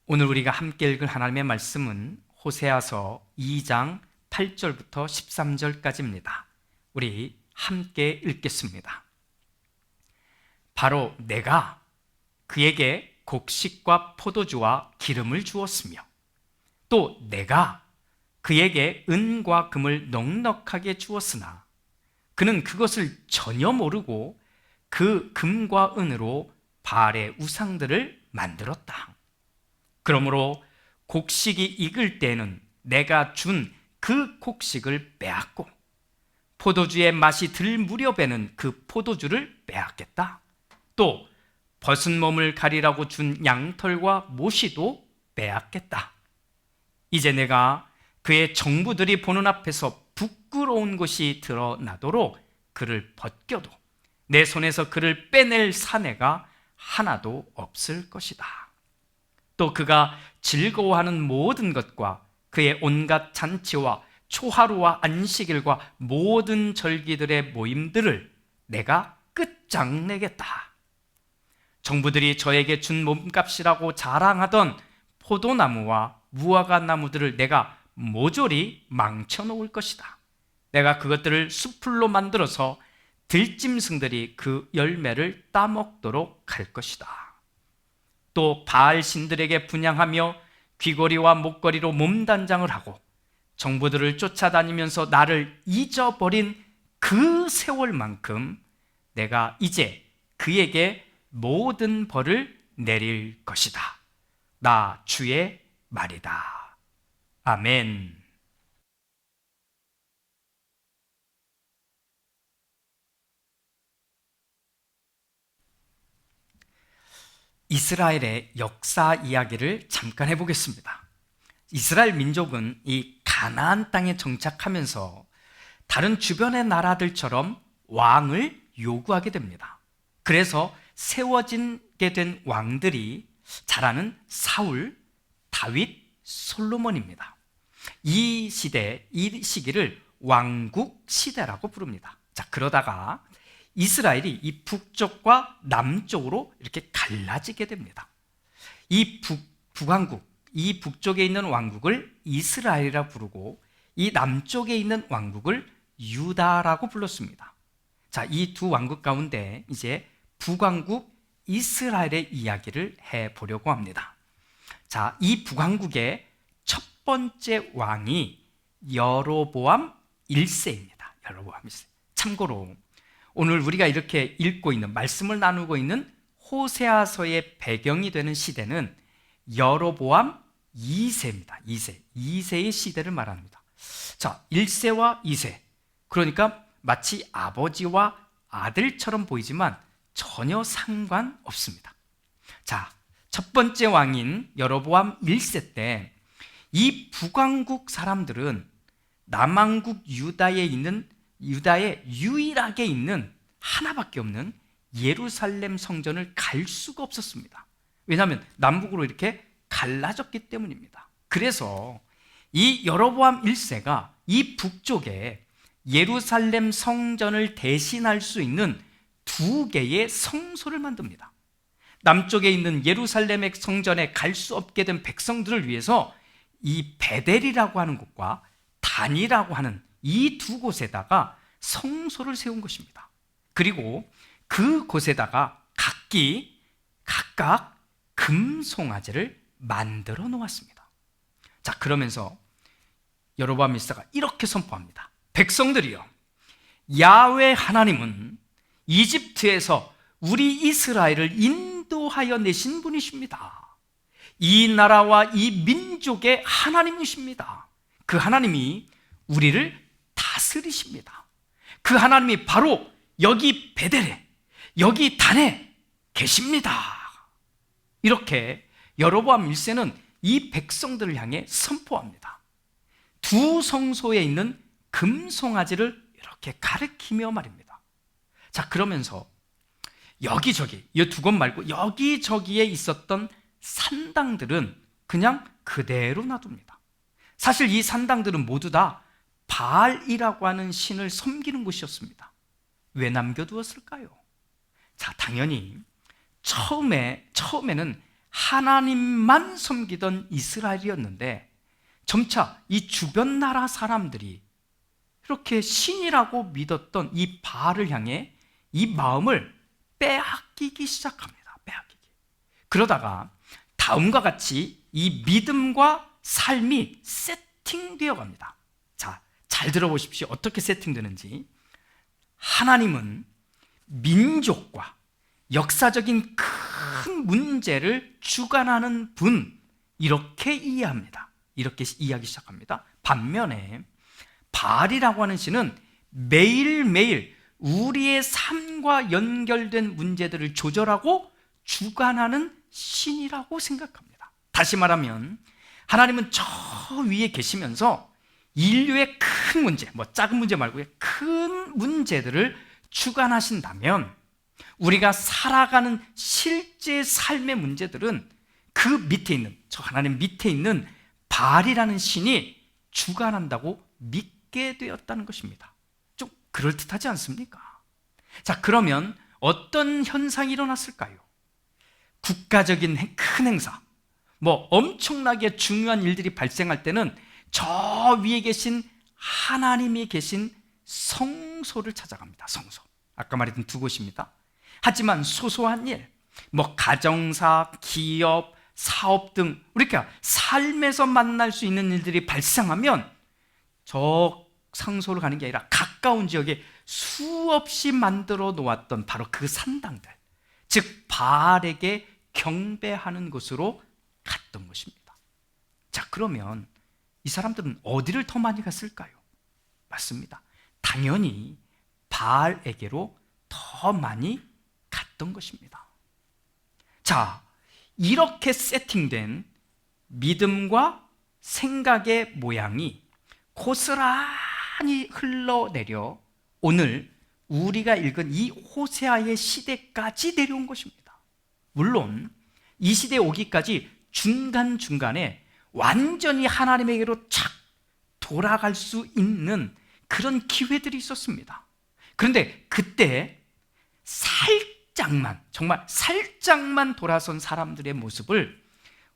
오늘 우리가 함께 읽을 하나님의 말씀은 호세아서 2장 8절부터 13절까지입니다. 우리 함께 읽겠습니다. 바로 내가 그에게 곡식과 포도주와 기름을 주었으며 또 내가 그에게 은과 금을 넉넉하게 주었으나 그는 그것을 전혀 모르고 그 금과 은으로 바알의 우상들을 만들었다. 그러므로 곡식이 익을 때에는 내가 준 그 곡식을 빼앗고 포도주의 맛이 들 무렵에는 그 포도주를 빼앗겠다. 또 벗은 몸을 가리라고 준 양털과 모시도 빼앗겠다. 이제 내가 그의 정부들이 보는 앞에서 부끄러운 것이 드러나도록 그를 벗겨도 내 손에서 그를 빼낼 사내가 하나도 없을 것이다. 또 그가 즐거워하는 모든 것과 그의 온갖 잔치와 초하루와 안식일과 모든 절기들의 모임들을 내가 끝장내겠다. 정부들이 저에게 준 몸값이라고 자랑하던 포도나무와 무화과 나무들을 내가 모조리 망쳐놓을 것이다. 내가 그것들을 수풀로 만들어서 들짐승들이 그 열매를 따먹도록 할 것이다. 또 바알 신들에게 분향하며 귀걸이와 목걸이로 몸단장을 하고 정부들을 쫓아다니면서 나를 잊어버린 그 세월만큼 내가 이제 그에게 모든 벌을 내릴 것이다. 나 주의 말이다. 아멘. 이스라엘의 역사 이야기를 잠깐 해보겠습니다. 이스라엘 민족은 이 가나안 땅에 정착하면서 다른 주변의 나라들처럼 왕을 요구하게 됩니다. 그래서 세워지게 된 왕들이 잘 아는 사울, 다윗, 솔로몬입니다. 이 시기를 왕국 시대라고 부릅니다. 자, 그러다가 이스라엘이 이 북쪽과 남쪽으로 이렇게 갈라지게 됩니다. 이 북왕국, 이 북쪽에 있는 왕국을 이스라엘이라 부르고 이 남쪽에 있는 왕국을 유다라고 불렀습니다. 자, 이 두 왕국 가운데 이제 북왕국 이스라엘의 이야기를 해보려고 합니다. 자, 이 북왕국의 첫 번째 왕이 여로보암 1세입니다. 여로보암 1세. 참고로 오늘 우리가 이렇게 읽고 있는, 말씀을 나누고 있는 호세아서의 배경이 되는 시대는 여로보암 2세입니다. 2세의 시대를 말합니다. 자, 1세와 2세. 그러니까 마치 아버지와 아들처럼 보이지만 전혀 상관없습니다. 자, 첫 번째 왕인 여로보암 1세 때 이 북왕국 사람들은 남왕국 유다에 유일하게 있는 하나밖에 없는 예루살렘 성전을 갈 수가 없었습니다. 왜냐하면 남북으로 이렇게 갈라졌기 때문입니다. 그래서 이 여로보암 1세가 이 북쪽에 예루살렘 성전을 대신할 수 있는 두 개의 성소를 만듭니다. 남쪽에 있는 예루살렘의 성전에 갈 수 없게 된 백성들을 위해서 이 베델이라고 하는 곳과 단이라고 하는 이 두 곳에다가 성소를 세운 것입니다. 그리고 그 곳에다가 각각 금송아지를 만들어 놓았습니다. 자, 그러면서 여로보암 1세가 이렇게 선포합니다. 백성들이여, 야훼 하나님은 이집트에서 우리 이스라엘을 인도하여 내신 분이십니다. 이 나라와 이 민족의 하나님이십니다. 그 하나님이 우리를 다스리십니다. 그 하나님이 바로 여기 베델에, 여기 단에 계십니다. 이렇게 여로보암 1세는 이 백성들을 향해 선포합니다. 두 성소에 있는 금송아지를 이렇게 가리키며 말입니다. 자, 그러면서 여기저기, 이 두 곳 말고 여기저기에 있었던 산당들은 그냥 그대로 놔둡니다. 사실 이 산당들은 모두 다 바알이라고 하는 신을 섬기는 곳이었습니다. 왜 남겨두었을까요? 자, 당연히 처음에는 하나님만 섬기던 이스라엘이었는데 점차 이 주변 나라 사람들이 이렇게 신이라고 믿었던 이 바알을 향해 이 마음을 빼앗기기 시작합니다. 빼앗기기. 그러다가 다음과 같이 이 믿음과 삶이 세팅되어 갑니다. 자, 잘 들어보십시오. 어떻게 세팅되는지. 하나님은 민족과 역사적인 큰 문제를 주관하는 분, 이렇게 이해합니다. 이렇게 이해하기 시작합니다. 반면에 바알이라고 하는 신은 매일매일 우리의 삶과 연결된 문제들을 조절하고 주관하는 신이라고 생각합니다. 다시 말하면 하나님은 저 위에 계시면서 인류의 큰 문제, 작은 문제 말고 큰 문제들을 주관하신다면 우리가 살아가는 실제 삶의 문제들은 그 밑에 있는, 저 하나님 밑에 있는 바알이라는 신이 주관한다고 믿게 되었다는 것입니다. 좀 그럴듯하지 않습니까? 자, 그러면 어떤 현상이 일어났을까요? 국가적인 큰 행사, 엄청나게 중요한 일들이 발생할 때는 저 위에 계신 하나님이 계신 성소를 찾아갑니다. 성소. 아까 말했던 두 곳입니다. 하지만 소소한 일, 가정사, 기업, 사업 등 우리가 삶에서 만날 수 있는 일들이 발생하면 저 성소를 가는 게 아니라 가까운 지역에 수없이 만들어 놓았던 바로 그 산당들, 즉 바알에게 경배하는 곳으로 갔던 것입니다. 자, 그러면 이 사람들은 어디를 더 많이 갔을까요? 맞습니다. 당연히 바알에게로 더 많이 갔던 것입니다. 자, 이렇게 세팅된 믿음과 생각의 모양이 고스란히 흘러내려 오늘 우리가 읽은 이 호세아의 시대까지 내려온 것입니다. 물론 이 시대에 오기까지 중간중간에 완전히 하나님에게로 착 돌아갈 수 있는 그런 기회들이 있었습니다. 그런데 그때 살짝만, 정말 살짝만 돌아선 사람들의 모습을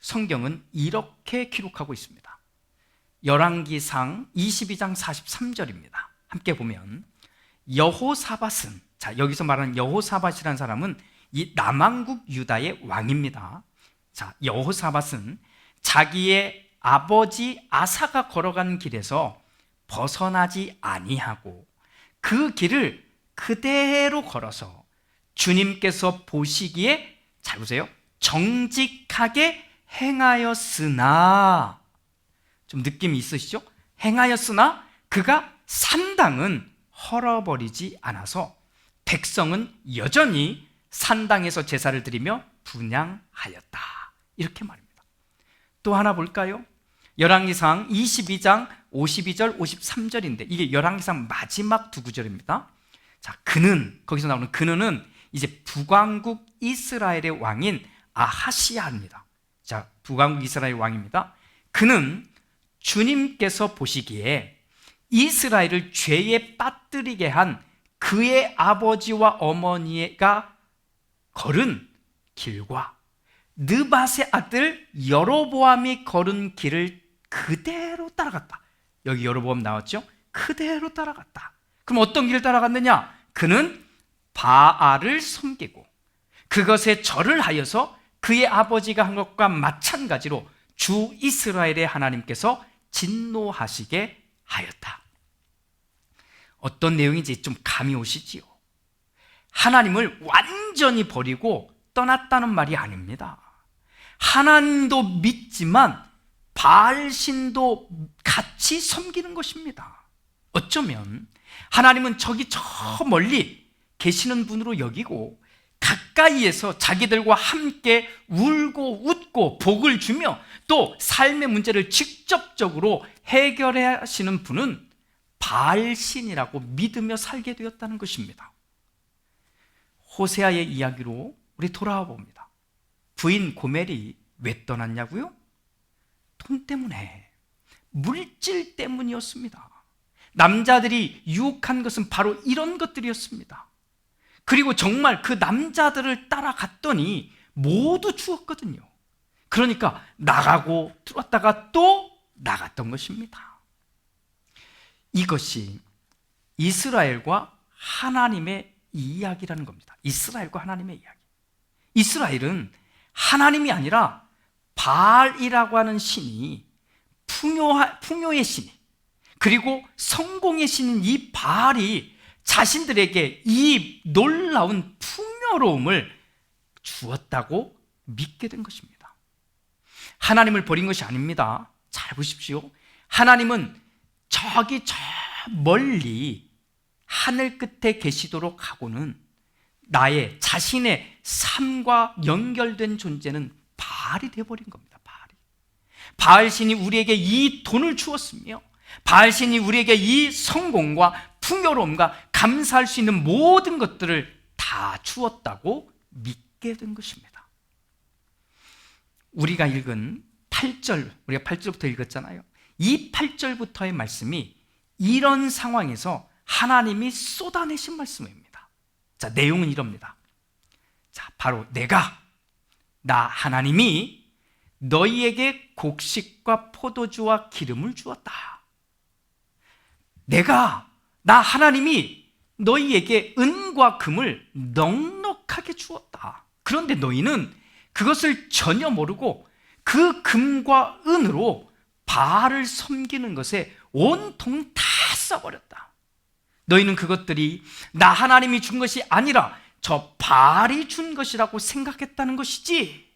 성경은 이렇게 기록하고 있습니다. 열왕기상 22장 43절입니다. 함께 보면 여호사밧은, 자, 여기서 말하는 여호사밧이라는 사람은 이 남왕국 유다의 왕입니다. 자, 여호사밧은 자기의 아버지 아사가 걸어간 길에서 벗어나지 아니하고 그 길을 그대로 걸어서 주님께서 보시기에, 잘 보세요, 정직하게 행하였으나, 좀 느낌이 있으시죠? 행하였으나 그가 산당은 헐어버리지 않아서 백성은 여전히 산당에서 제사를 드리며 분향하였다. 이렇게 말입니다. 또 하나 볼까요? 열왕기상 22장 52절 53절인데 이게 열왕기상 마지막 두 구절입니다. 자, 그는, 거기서 나오는 그는은 이제 북왕국 이스라엘의 왕인 아하시야입니다. 자, 북왕국 이스라엘 왕입니다. 그는 주님께서 보시기에 이스라엘을 죄에 빠뜨리게 한 그의 아버지와 어머니가 걸은 길과 느밧의 아들 여로보암이 걸은 길을 그대로 따라갔다. 여기 여로보암 나왔죠? 그대로 따라갔다. 그럼 어떤 길을 따라갔느냐? 그는 바알을 섬기고 그것에 절을 하여서 그의 아버지가 한 것과 마찬가지로 주 이스라엘의 하나님께서 진노하시게 하였다. 어떤 내용인지 좀 감이 오시지요? 하나님을 완전히 버리고 떠났다는 말이 아닙니다. 하나님도 믿지만 바알신도 같이 섬기는 것입니다. 어쩌면 하나님은 저기 저 멀리 계시는 분으로 여기고 가까이에서 자기들과 함께 울고 웃고 복을 주며 또 삶의 문제를 직접적으로 해결해 하시는 분은 바알신이라고 믿으며 살게 되었다는 것입니다. 호세아의 이야기로 우리 돌아와 봅니다. 부인 고멜이 왜 떠났냐고요? 돈 때문에, 물질 때문이었습니다. 남자들이 유혹한 것은 바로 이런 것들이었습니다. 그리고 정말 그 남자들을 따라갔더니 모두 죽었거든요. 그러니까 나가고 들어왔다가 또 나갔던 것입니다. 이것이 이스라엘과 하나님의 이야기라는 겁니다. 이스라엘과 하나님의 이야기. 이스라엘은 하나님이 아니라 바알이라고 하는 신이 풍요의 신이, 그리고 성공의 신인 이 바알이 자신들에게 이 놀라운 풍요로움을 주었다고 믿게 된 것입니다. 하나님을 버린 것이 아닙니다. 잘 보십시오. 하나님은 저기 저 멀리 하늘 끝에 계시도록 하고는 나의 자신의 삶과 연결된 존재는 바알이 되어버린 겁니다. 바알 신이 우리에게 이 돈을 주었으며, 바알 신이 우리에게 이 성공과 풍요로움과 감사할 수 있는 모든 것들을 다 주었다고 믿게 된 것입니다. 우리가 읽은 8절, 우리가 8절부터 읽었잖아요. 이 8절부터의 말씀이 이런 상황에서 하나님이 쏟아내신 말씀입니다. 자, 내용은 이럽니다. 자, 바로 나 하나님이 너희에게 곡식과 포도주와 기름을 주었다. 나 하나님이 너희에게 은과 금을 넉넉하게 주었다. 그런데 너희는 그것을 전혀 모르고 그 금과 은으로 바알을 섬기는 것에 온통 다 써버렸다. 너희는 그것들이 나 하나님이 준 것이 아니라 저 바알이 준 것이라고 생각했다는 것이지.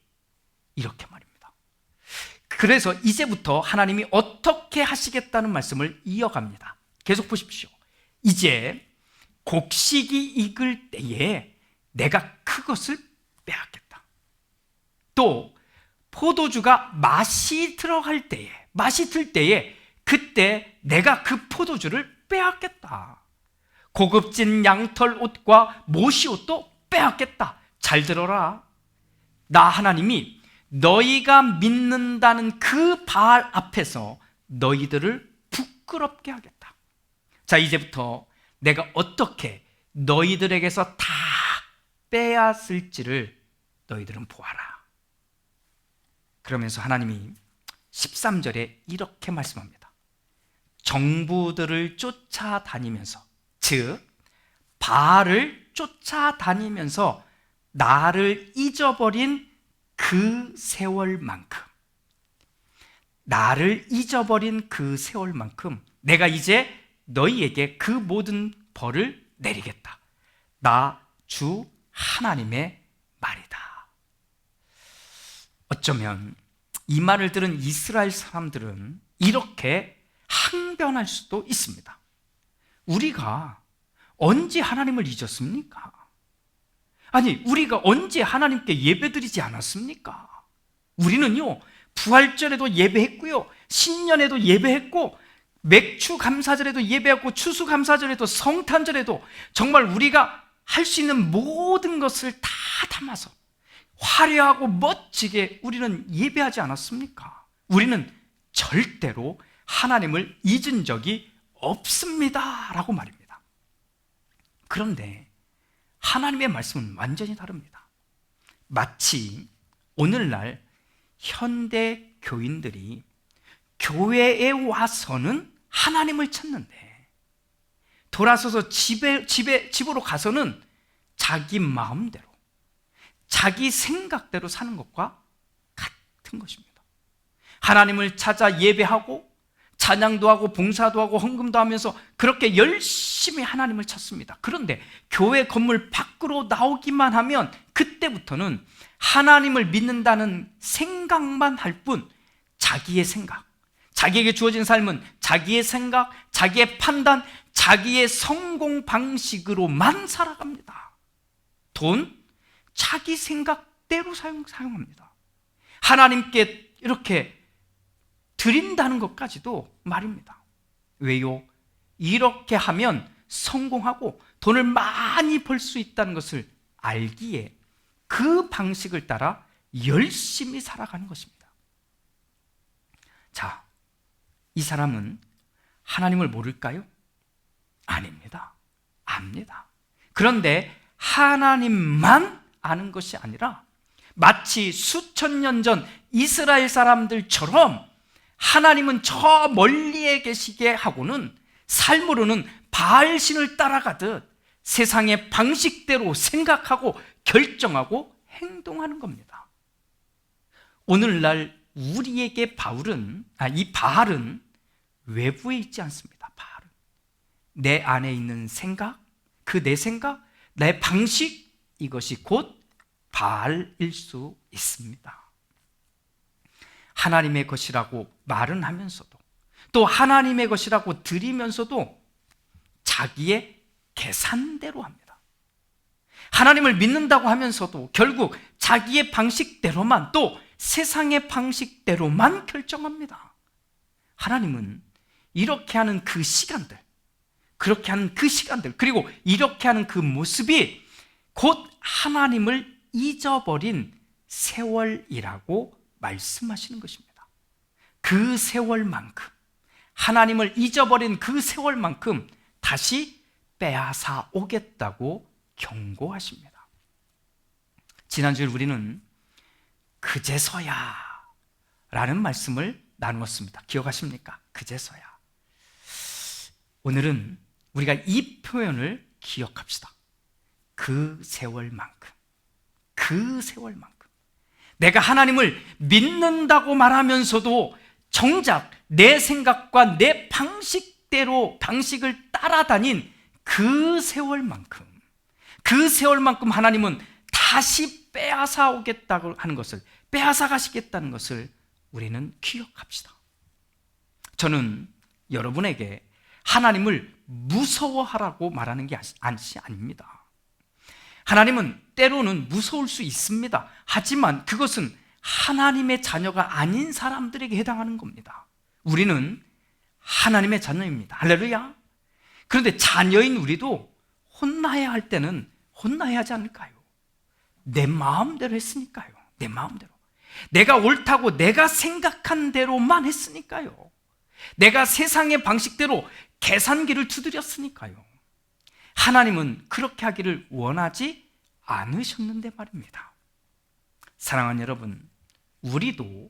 이렇게 말입니다. 그래서 이제부터 하나님이 어떻게 하시겠다는 말씀을 이어갑니다. 계속 보십시오. 이제 곡식이 익을 때에 내가 그것을 빼앗겠다. 또 포도주가 맛이 들어갈 때에, 맛이 들 때에 그때 내가 그 포도주를 빼앗겠다. 고급진 양털 옷과 모시 옷도 빼앗겠다. 잘 들어라. 나 하나님이 너희가 믿는다는 그 바알 앞에서 너희들을 부끄럽게 하겠다. 자, 이제부터 내가 어떻게 너희들에게서 다 빼앗을지를 너희들은 보아라. 그러면서 하나님이 13절에 이렇게 말씀합니다. 정부들을 쫓아다니면서, 즉 바알을 쫓아다니면서 나를 잊어버린 그 세월만큼, 나를 잊어버린 그 세월만큼 내가 이제 너희에게 그 모든 벌을 내리겠다. 나 주 하나님의 말이다. 어쩌면 이 말을 들은 이스라엘 사람들은 이렇게 항변할 수도 있습니다. 우리가 언제 하나님을 잊었습니까? 아니, 우리가 언제 하나님께 예배드리지 않았습니까? 우리는요, 부활절에도 예배했고요, 신년에도 예배했고, 맥주 감사절에도 예배했고, 추수 감사절에도, 성탄절에도 정말 우리가 할 수 있는 모든 것을 다 담아서 화려하고 멋지게 우리는 예배하지 않았습니까? 우리는 절대로 하나님을 잊은 적이 없습니다 라고 말입니다. 그런데 하나님의 말씀은 완전히 다릅니다. 마치 오늘날 현대 교인들이 교회에 와서는 하나님을 찾는데 돌아서서 집으로 가서는 자기 마음대로, 자기 생각대로 사는 것과 같은 것입니다. 하나님을 찾아 예배하고 찬양도 하고 봉사도 하고 헌금도 하면서 그렇게 열심히 하나님을 찾습니다. 그런데 교회 건물 밖으로 나오기만 하면 그때부터는 하나님을 믿는다는 생각만 할 뿐, 자기의 생각, 자기에게 주어진 삶은 자기의 생각, 자기의 판단, 자기의 성공 방식으로만 살아갑니다. 돈, 자기 생각대로 사용합니다. 하나님께 이렇게 드린다는 것까지도 말입니다. 왜요? 이렇게 하면 성공하고 돈을 많이 벌 수 있다는 것을 알기에 그 방식을 따라 열심히 살아가는 것입니다. 자, 이 사람은 하나님을 모를까요? 아닙니다. 압니다. 그런데 하나님만 아는 것이 아니라 마치 수천 년 전 이스라엘 사람들처럼 하나님은 저 멀리에 계시게 하고는 삶으로는 바알신을 따라가듯 세상의 방식대로 생각하고 결정하고 행동하는 겁니다. 오늘날 우리에게 이 바알은 외부에 있지 않습니다. 바알은 내 안에 있는 생각, 내 생각, 내 방식, 이것이 곧 바알일 수 있습니다. 하나님의 것이라고 말은 하면서도, 또 하나님의 것이라고 드리면서도 자기의 계산대로 합니다. 하나님을 믿는다고 하면서도 결국 자기의 방식대로만, 또 세상의 방식대로만 결정합니다. 하나님은 이렇게 하는 그 시간들, 그렇게 하는 그 시간들, 그리고 이렇게 하는 그 모습이 곧 하나님을 잊어버린 세월이라고 말씀하시는 것입니다. 그 세월만큼, 하나님을 잊어버린 그 세월만큼 다시 빼앗아 오겠다고 경고하십니다. 지난주에 우리는 그제서야 라는 말씀을 나누었습니다. 기억하십니까? 그제서야. 오늘은 우리가 이 표현을 기억합시다. 그 세월만큼, 그 세월만큼. 내가 하나님을 믿는다고 말하면서도 정작 내 생각과 내 방식을 따라다닌 그 세월만큼, 그 세월만큼 하나님은 다시 빼앗아 오겠다고 하는 것을, 빼앗아 가시겠다는 것을 우리는 기억합시다. 저는 여러분에게 하나님을 무서워하라고 말하는 게 아닙니다. 하나님은 때로는 무서울 수 있습니다. 하지만 그것은 하나님의 자녀가 아닌 사람들에게 해당하는 겁니다. 우리는 하나님의 자녀입니다. 할렐루야. 그런데 자녀인 우리도 혼나야 할 때는 혼나야 하지 않을까요? 내 마음대로 했으니까요. 내 마음대로. 내가 옳다고 내가 생각한 대로만 했으니까요. 내가 세상의 방식대로 계산기를 두드렸으니까요. 하나님은 그렇게 하기를 원하지 않으셨는데 말입니다. 사랑하는 여러분, 우리도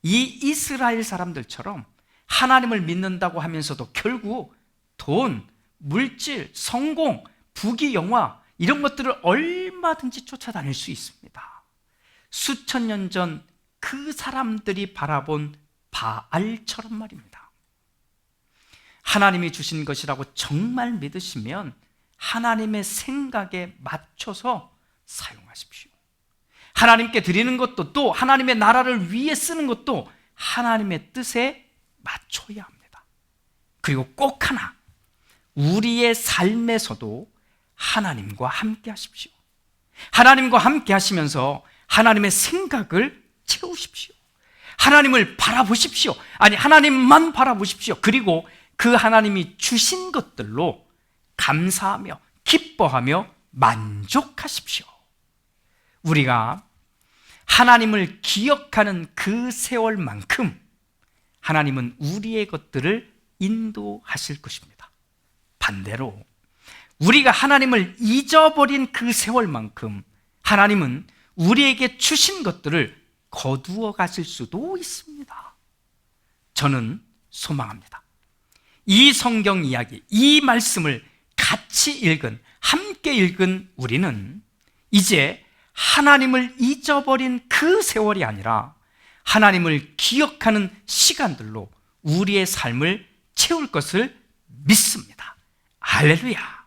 이 이스라엘 사람들처럼 하나님을 믿는다고 하면서도 결국 돈, 물질, 성공, 부귀, 영화 이런 것들을 얼마든지 쫓아다닐 수 있습니다. 수천 년 전 그 사람들이 바라본 바알처럼 말입니다. 하나님이 주신 것이라고 정말 믿으시면 하나님의 생각에 맞춰서 사용하십시오. 하나님께 드리는 것도, 또 하나님의 나라를 위해 쓰는 것도 하나님의 뜻에 맞춰야 합니다. 그리고 꼭 하나, 우리의 삶에서도 하나님과 함께 하십시오. 하나님과 함께 하시면서 하나님의 생각을 채우십시오. 하나님을 바라보십시오. 아니, 하나님만 바라보십시오. 그리고 그 하나님이 주신 것들로 감사하며 기뻐하며 만족하십시오. 우리가 하나님을 기억하는 그 세월만큼 하나님은 우리의 것들을 인도하실 것입니다. 반대로 우리가 하나님을 잊어버린 그 세월만큼 하나님은 우리에게 주신 것들을 거두어 가실 수도 있습니다. 저는 소망합니다. 이 성경 이야기, 이 말씀을 같이 읽은, 함께 읽은 우리는 이제 하나님을 잊어버린 그 세월이 아니라 하나님을 기억하는 시간들로 우리의 삶을 채울 것을 믿습니다. 할렐루야.